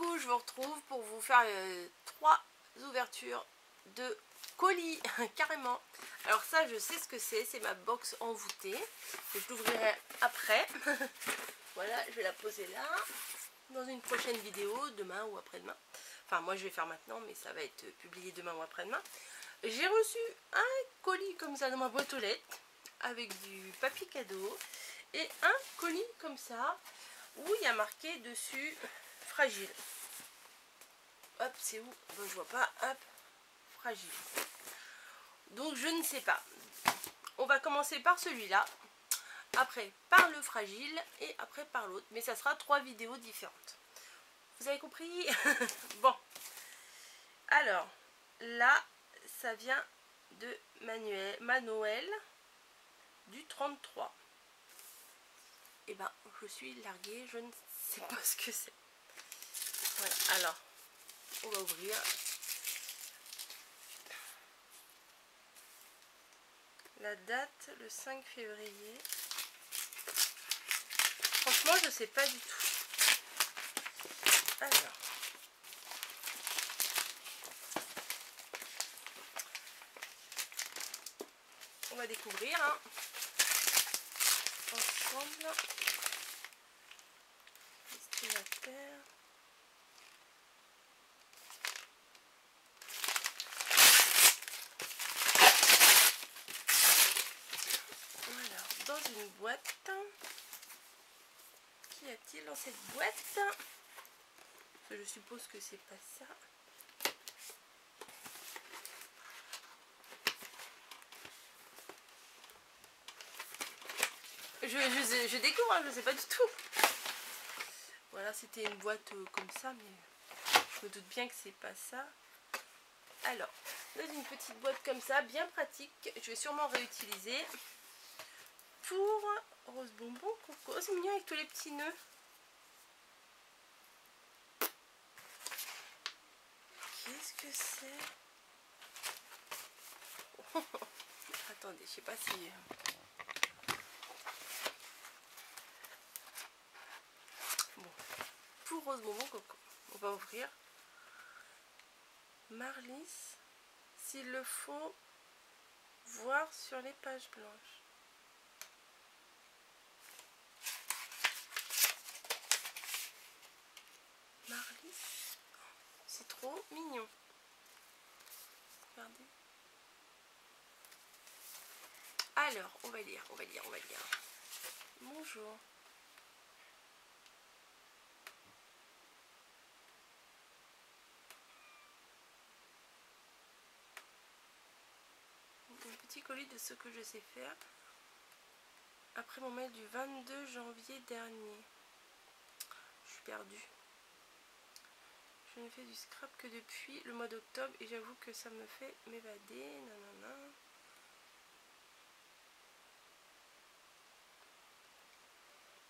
coup je vous retrouve pour vous faire 3 ouvertures de colis, carrément. Alors ça je sais ce que c'est ma box envoûtée. Je l'ouvrirai après. Voilà, je vais la poser là. Dans une prochaine vidéo, demain ou après-demain. Enfin moi je vais faire maintenant, mais ça va être publié demain ou après-demain. J'ai reçu un colis comme ça dans ma boîte aux lettres, avec du papier cadeau. Et un colis comme ça, où il y a marqué dessus fragile. Hop, c'est où? Bon, je vois pas. Hop, fragile. Donc je ne sais pas. On va commencer par celui-là, après par le fragile et après par l'autre. Mais ça sera 3 vidéos différentes. Vous avez compris? Bon. Alors, là, ça vient de Manuel du 33. Et ben, je suis larguée, je ne sais pas ce que c'est. Voilà, alors, on va ouvrir. La date, le 5 février. Franchement, je sais pas du tout. Alors. On va découvrir hein, ensemble. Destinataire. Voilà, dans une boîte. Qu'y a-t-il dans cette boîte? Je suppose que c'est pas ça. Je découvre, hein, je sais pas du tout. Voilà, c'était une boîte comme ça, mais je me doute bien que c'est pas ça. Alors, dans une petite boîte comme ça, bien pratique, je vais sûrement réutiliser pour rose bonbon coco. Oh, c'est mignon avec tous les petits nœuds. Qu'est-ce que c'est? Attendez, je sais pas si... Bon, pour rose bonbon coco, on va ouvrir. Marlis, s'il le faut, voir sur les pages blanches. Marlis, c'est trop mignon. Regardez. Alors, on va lire. Bonjour. Un petit colis de ce que je sais faire. Après mon mail du 22 janvier dernier. Je suis perdue. Je ne fais du scrap que depuis le mois d'octobre et j'avoue que ça me fait m'évader. Nanana.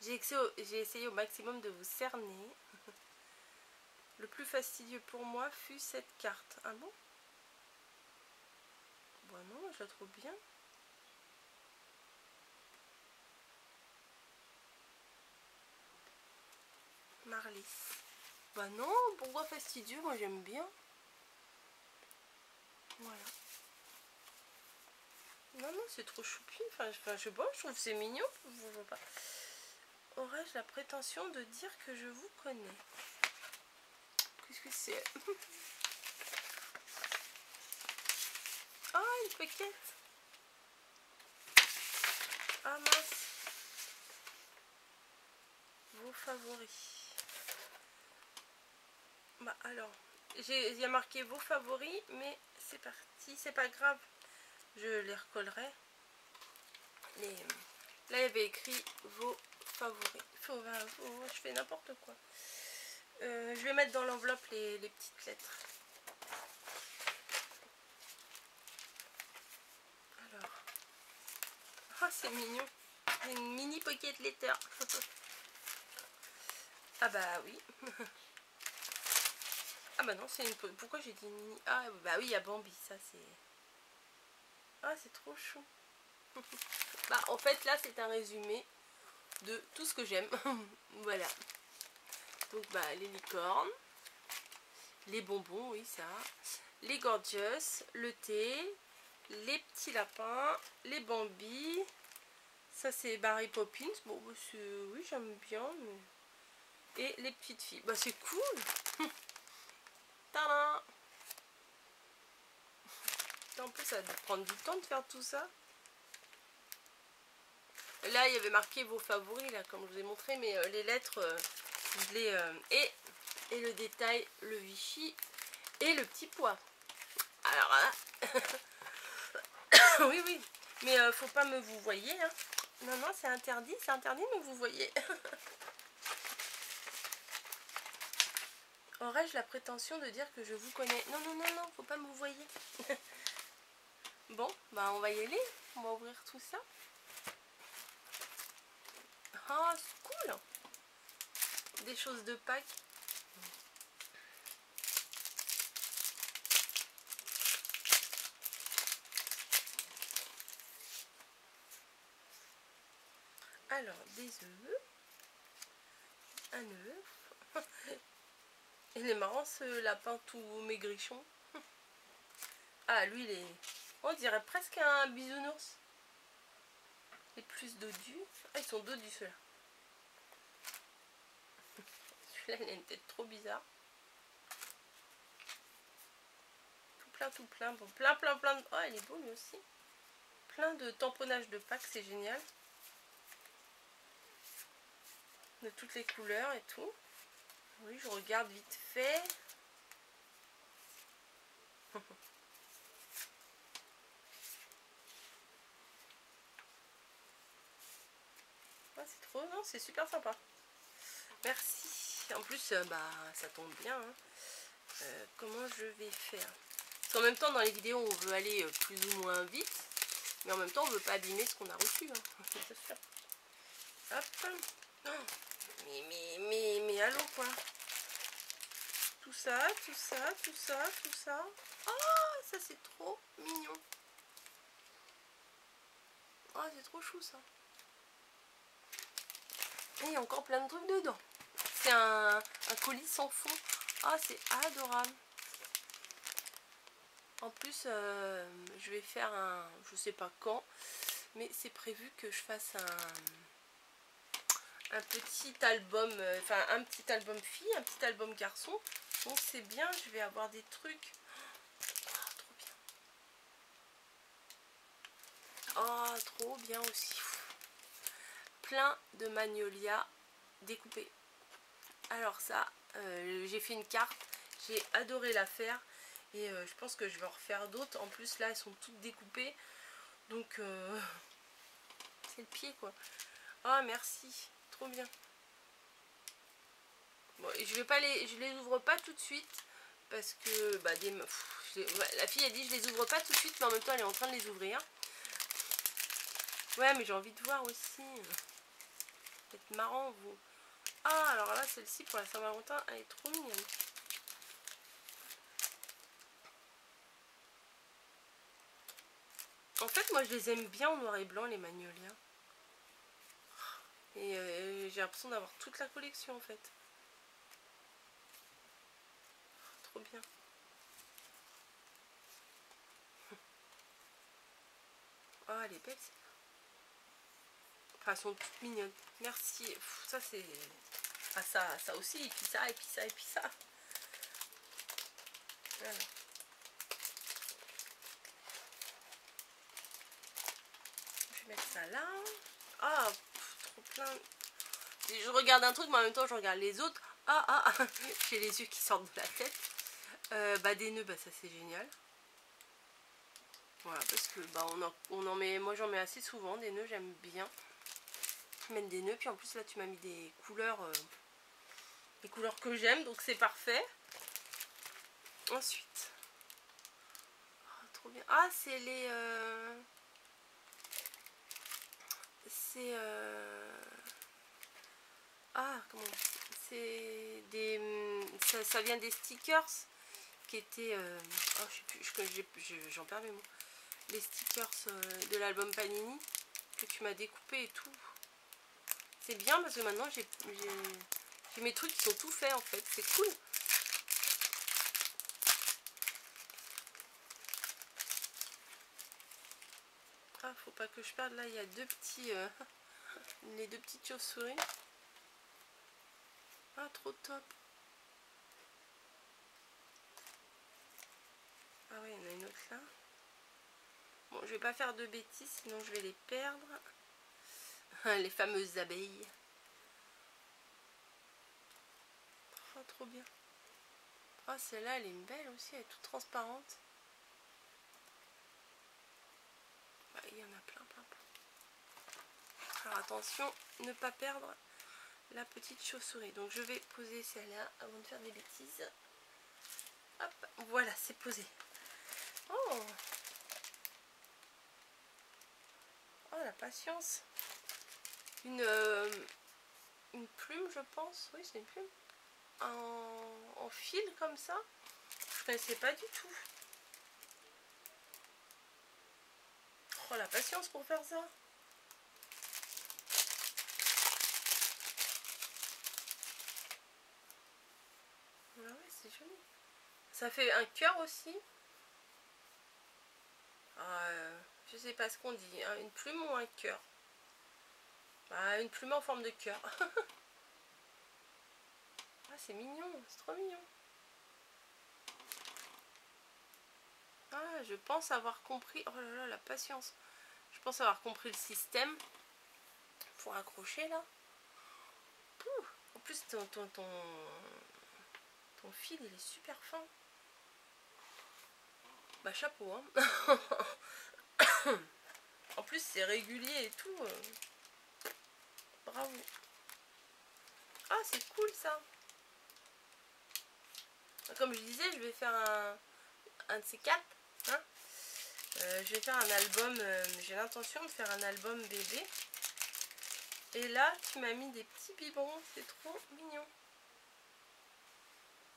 J'ai essayé au maximum de vous cerner. Le plus fastidieux pour moi fut cette carte. Ah bon? Bon non, je la trouve bien. Marlis. Bah non, pourquoi fastidieux? Moi j'aime bien. Voilà. Non, non, c'est trop choupi. Enfin, je sais pas, je trouve que c'est mignon. Aurais-je la prétention de dire que je vous connais? Qu'est-ce que c'est? Oh, une paquette. Ah mince. Vos favoris. Bah alors, il y a marqué vos favoris, mais c'est parti, c'est pas grave. Je les recollerai. Mais là, il y avait écrit vos favoris. Je fais n'importe quoi. Je vais mettre dans l'enveloppe les petites lettres. Alors. Oh, c'est mignon. Une mini pocket letter. Ah bah oui. Ah bah non, c'est une... Pourquoi j'ai dit mini? Ah bah oui, il y a Bambi, ça c'est... Ah, c'est trop chou. Bah en fait, là, c'est un résumé de tout ce que j'aime. Voilà. Donc bah, les licornes. les bonbons, oui ça, les Gorgeous, le thé, les petits lapins, les Bambi, ça c'est Mary Poppins, bon oui j'aime bien, mais... et les petites filles, bah c'est cool. Tadam. En plus ça va prendre du temps de faire tout ça. Là il y avait marqué vos favoris là comme je vous ai montré, mais les lettres je les et le détail, le Vichy et le petit pois. Alors là oui oui, mais faut pas me vous voyez hein. Non non c'est interdit mais vous voyez. Aurais-je la prétention de dire que je vous connais? Non non non non, faut pas me vous voyez. Bon bah on va y aller, on va ouvrir tout ça. Ah c'est cool. Des choses de Pâques. Alors des œufs. Un œuf. Il est marrant ce lapin tout maigrichon. Ah lui il est... on dirait presque un bisounours. Et plus dodus. Ah ils sont dodus ceux-là. Celui-là il a une tête trop bizarre. Tout plein. Bon, plein de... oh il est beau lui aussi. Plein de tamponnage de Pâques, c'est génial. De toutes les couleurs et tout. Oui je regarde vite fait. Ah, c'est trop, non, c'est super sympa. Merci. En plus, bah, ça tombe bien. Hein. Comment je vais faire? Parce qu'en même temps, dans les vidéos, on veut aller plus ou moins vite. Mais en même temps, on veut pas abîmer ce qu'on a reçu. Hein. C'est sûr. Hop. Oh. Mais allô, quoi. Tout ça. Oh, ça, c'est trop mignon. Oh, c'est trop chou, ça. Et il y a encore plein de trucs dedans. C'est un colis sans fond. Ah, c'est adorable. En plus, je vais faire un... je sais pas quand, mais c'est prévu que je fasse un petit album, enfin un petit album fille, un petit album garçon. Donc c'est bien, je vais avoir des trucs. Oh, trop bien. Oh, trop bien aussi. Plein de magnolias découpés. Alors ça, j'ai fait une carte, j'ai adoré la faire et je pense que je vais en refaire d'autres. En plus là elles sont toutes découpées, donc c'est le pied quoi. Ah merci, trop bien. Bon, je les ouvre pas tout de suite parce que bah, la fille a dit je les ouvre pas tout de suite, mais en même temps elle est en train de les ouvrir. Ouais mais j'ai envie de voir aussi. C'est marrant vous. Ah alors là celle-ci pour la Saint-Valentin elle est trop mignonne. En fait moi je les aime bien en noir et blanc les magnolias. Et j'ai l'impression d'avoir toute la collection en fait. Trop bien. Oh elle est belle. Enfin elles sont toutes mignonnes. Merci. Pff, ça c'est... ah ça aussi, et puis ça, et puis ça, et puis ça. Voilà. Je vais mettre ça là. Ah, trop plein. Je regarde un truc, mais en même temps je regarde les autres. Ah, j'ai les yeux qui sortent de la tête. Bah des nœuds, bah ça c'est génial. Voilà, parce que bah on en met, moi j'en mets assez souvent des nœuds, j'aime bien mettre des nœuds. Puis en plus là tu m'as mis des couleurs que j'aime, donc c'est parfait. Ensuite, oh, trop bien. Ah c'est les c'est ah comment c'est des ça vient des stickers qui étaient oh, je sais plus, j'en perds mes mots. Les stickers de l'album Panini que tu m'as découpé et tout. C'est bien parce que maintenant j'ai mes trucs qui sont tout faits en fait, c'est cool. Ah, faut pas que je perde. Là, il y a deux petits... les deux petites chauves-souris. Ah, trop top. Ah ouais, il y en a une autre là. Bon, je vais pas faire de bêtises, sinon je vais les perdre. Les fameuses abeilles. Oh, trop bien. Oh, celle-là, elle est belle aussi, elle est toute transparente. Bah, il y en a plein, plein, plein. Alors attention, ne pas perdre la petite chauve-souris. Donc je vais poser celle-là avant de faire des bêtises. Hop, voilà, c'est posé. Oh, oh, la patience. Une plume, je pense. Oui, c'est une plume. En fil comme ça. Je connaissais pas du tout. Oh, la patience pour faire ça. Ah ouais, c'est joli. Ça fait un cœur aussi. Je sais pas ce qu'on dit. Hein, une plume ou un cœur. Bah, une plume en forme de cœur. Ah, c'est mignon. C'est trop mignon. Ah, je pense avoir compris. Oh là là, la patience. Je pense avoir compris le système. Pour accrocher là. Pouh. En plus, ton fil, il est super fin. Bah, chapeau, hein. En plus, c'est régulier et tout. Bravo. Ah, c'est cool ça. Comme je disais, je vais faire un de ces quatre. Hein. Je vais faire un album. J'ai l'intention de faire un album bébé. Et là, tu m'as mis des petits biberons. C'est trop mignon.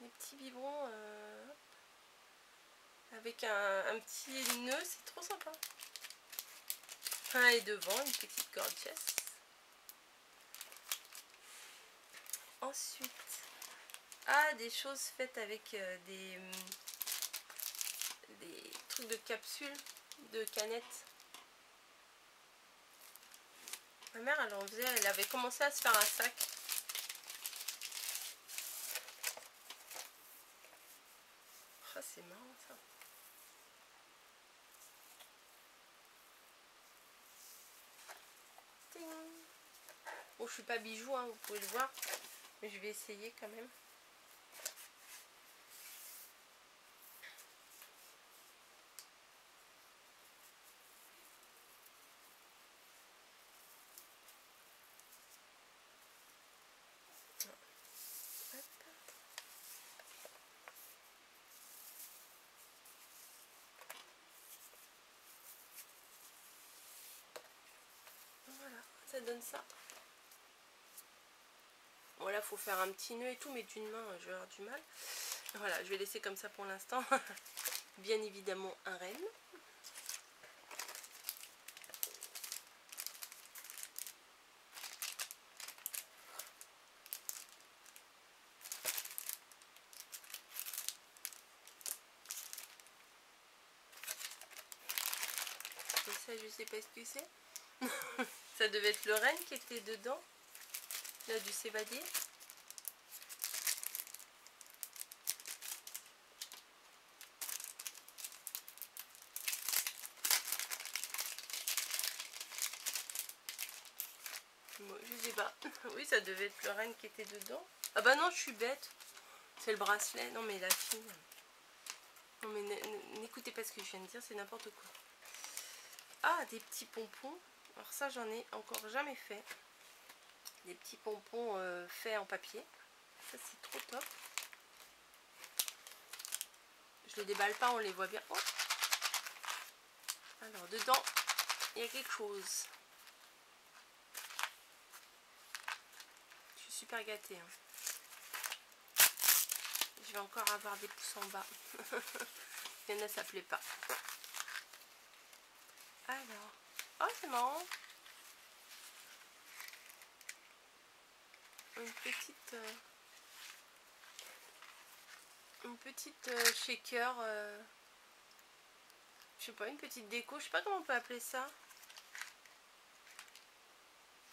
Des petits biberons avec un petit nœud. C'est trop sympa. Et devant, une petite gorgeous. Ensuite, des choses faites avec des trucs de capsules, de canettes. Ma mère, elle en faisait, elle avait commencé à se faire un sac. Oh, c'est marrant ça. Ting. Bon, je suis pas bijou, hein, vous pouvez le voir, mais je vais essayer quand même. Voilà, ça donne ça. Bon, là, il faut faire un petit nœud et tout, mais d'une main, je vais avoir du mal. Voilà, je vais laisser comme ça pour l'instant. Bien évidemment, un renne. Et ça, je sais pas ce que c'est. Ça devait être le renne qui était dedans. Il a dû s'évader. Bon, je sais pas. Oui, ça devait être le renne qui était dedans. Ah bah non, je suis bête. C'est le bracelet. Non mais la fille. Non mais n'écoutez pas ce que je viens de dire, c'est n'importe quoi. Ah, des petits pompons. Alors ça, j'en ai encore jamais fait. Des petits pompons faits en papier. Ça, c'est trop top. Je les déballe pas, on les voit bien. Oh. Alors, dedans, il y a quelque chose. Je suis super gâtée. Hein. Je vais encore avoir des pouces en bas. Il y en a, ça plaît pas. Alors, oh, c'est marrant. Une petite shaker. Je sais pas, une petite déco. Je sais pas comment on peut appeler ça.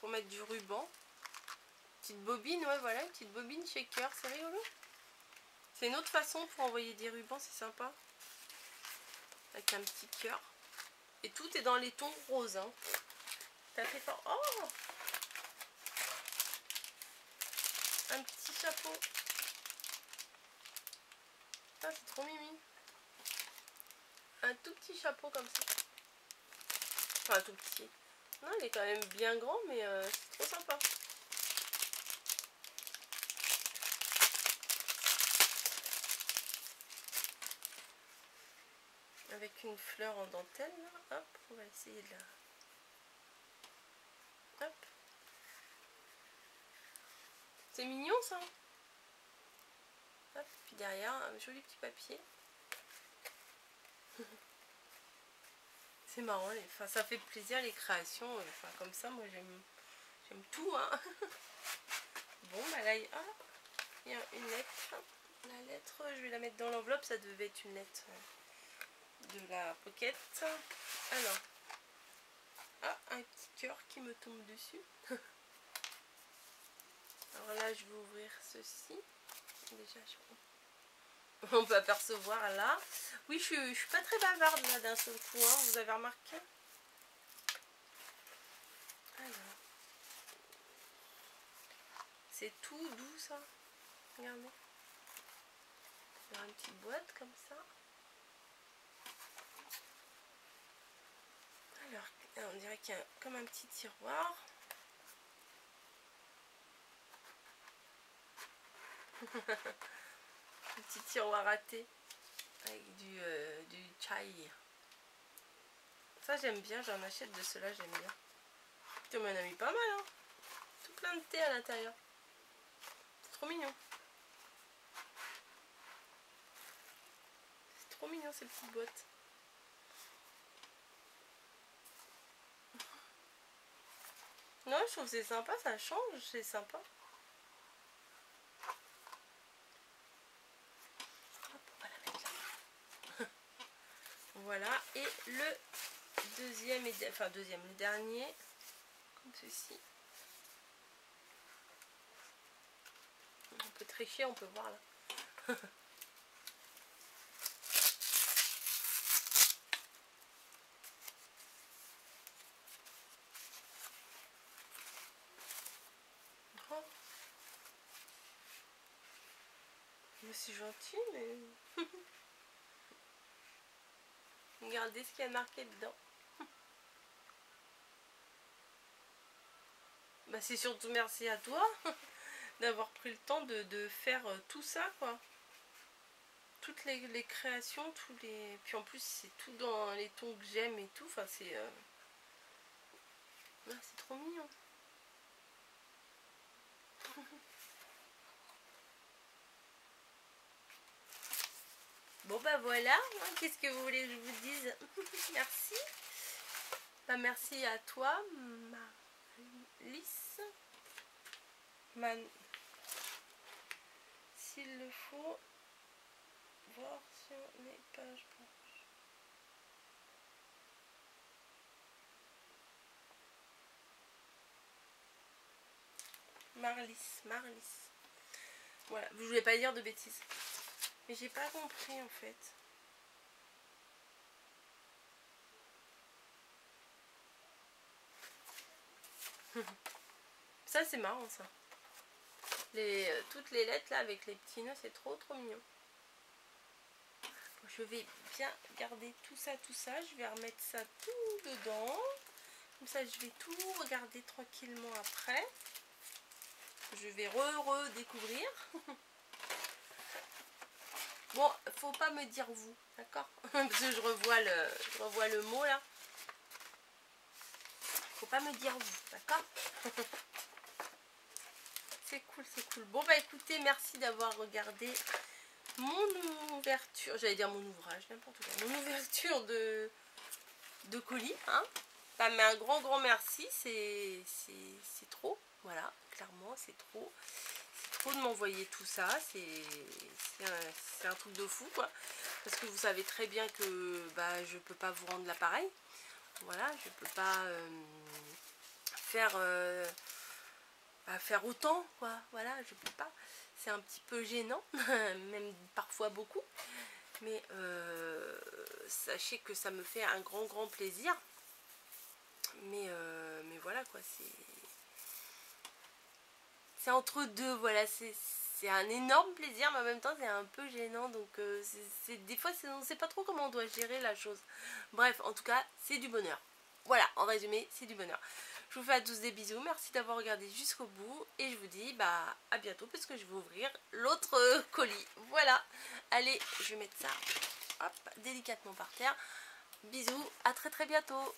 pour mettre du ruban. Petite bobine, ouais voilà, une petite bobine shaker, c'est rigolo. C'est une autre façon pour envoyer des rubans, c'est sympa. Avec un petit cœur. Et tout est dans les tons roses. Hein. Ça fait fort. Oh, un petit chapeau. Ah, c'est trop mimi. Un tout petit chapeau comme ça. Enfin, tout petit. Non, il est quand même bien grand, mais c'est trop sympa. Avec une fleur en dentelle, là. Hop, on va essayer de la... Hop. C'est mignon, ça. Hop, puis derrière, un joli petit papier. C'est marrant, enfin, ça fait plaisir les créations. Enfin, comme ça, moi, j'aime tout, hein. Bon, bah là, il y a une lettre. La lettre, je vais la mettre dans l'enveloppe. Ça devait être une lettre de la pocket. Alors, un petit cœur qui me tombe dessus. Alors là, je vais ouvrir ceci. Déjà, on peut apercevoir là. Oui, je suis pas très bavarde là d'un seul coup, hein, vous avez remarqué? Alors, c'est tout doux ça. Regardez. Il y a une petite boîte comme ça. Alors, on dirait qu'il y a comme un petit tiroir. Un petit tiroir à thé avec du chai. Ça j'aime bien, j'en achète de cela, j'aime bien. Tu m'en as mis pas mal, hein. Tout plein de thé à l'intérieur. C'est trop mignon. C'est trop mignon ces petites boîtes. Non, je trouve que c'est sympa, ça change, c'est sympa. Hop, on va la mettre là. Voilà, et le deuxième, le dernier, comme ceci. On peut tricher, on peut voir là. Oh. C'est gentil, mais... Regardez ce qu'il y a marqué dedans. Bah c'est surtout merci à toi d'avoir pris le temps de faire tout ça, quoi. Toutes les créations, tous les... Puis en plus c'est tout dans les tons que j'aime et tout. Enfin c'est... Ah, c'est trop mignon. Bon bah voilà, hein, qu'est-ce que vous voulez que je vous dise? Merci. Bah merci à toi, Lys. S'il le faut, voir sur les pages blanches. Marlys. Voilà, je voulais pas dire de bêtises. Mais j'ai pas compris en fait. Ça c'est marrant ça. Toutes les lettres là avec les petits nœuds, c'est trop mignon. Je vais bien garder tout ça. Je vais remettre ça tout dedans. Comme ça je vais tout regarder tranquillement après. Je vais redécouvrir. Bon, faut pas me dire vous, d'accord? Parce que je revois le mot là. Faut pas me dire vous, d'accord? C'est cool, c'est cool. Bon bah écoutez, merci d'avoir regardé mon ouverture, j'allais dire mon ouvrage, n'importe quoi, mon ouverture de colis, hein. Bah, mais un grand merci, c'est trop, voilà, clairement c'est trop de m'envoyer tout ça, c'est un truc de fou quoi, parce que vous savez très bien que bah, je peux pas vous rendre l'appareil, voilà, je peux pas faire faire autant, quoi. Voilà, je peux pas. C'est un petit peu gênant, même parfois beaucoup. Mais sachez que ça me fait un grand plaisir. Mais voilà, quoi. C'est entre deux, voilà. C'est un énorme plaisir, mais en même temps, c'est un peu gênant. Donc, des fois, on ne sait pas trop comment on doit gérer la chose. Bref, en tout cas, c'est du bonheur. Voilà, en résumé, c'est du bonheur. Je vous fais à tous des bisous, merci d'avoir regardé jusqu'au bout et je vous dis à bientôt parce que je vais ouvrir l'autre colis. Voilà, allez, je vais mettre ça hop, délicatement par terre. Bisous, à très bientôt.